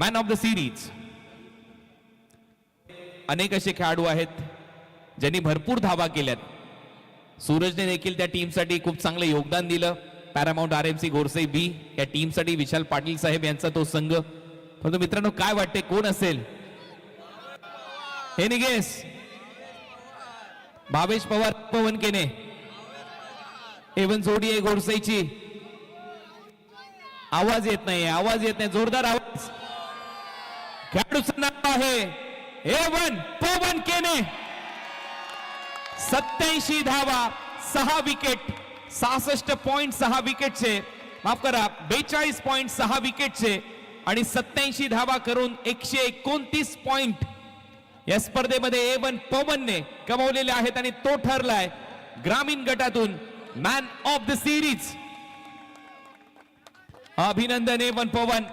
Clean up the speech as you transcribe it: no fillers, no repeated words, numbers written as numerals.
Man of the series. अनेक असे खेळाडू आहेत ज्यांनी भरपूर धावा केल्यात. सूरजने देखील त्या टीमसाठी खूप चांगलं योगदान दिलं. पॅरामाउंट RMC गोरसे बी या टीमसाठी विशाल पाटील साहेब यांचा तो संघ. परंतु मित्रांनो काय वाटते कोण असेल? Any guess? भावेश पवार, पवन केने, एवन जोडी आहे गोरसेची. आवाज येत नाही, आवाज येत नाही, जोरदार आवाज. खेळाडूचं नाव आहे एवन पवन केने. 87 धावा, 6 विकेट, 66.6 विकेटचे, माफ करा 42.6 विकेटचे आणि 87 धावा करून 129 पॉइंट या स्पर्धेमध्ये एवन पवनने कमावलेले आहेत आणि तो ठरलाय ग्रामीण गटातून मॅन ऑफ द सिरीज. अभिनंदन एवन पवन.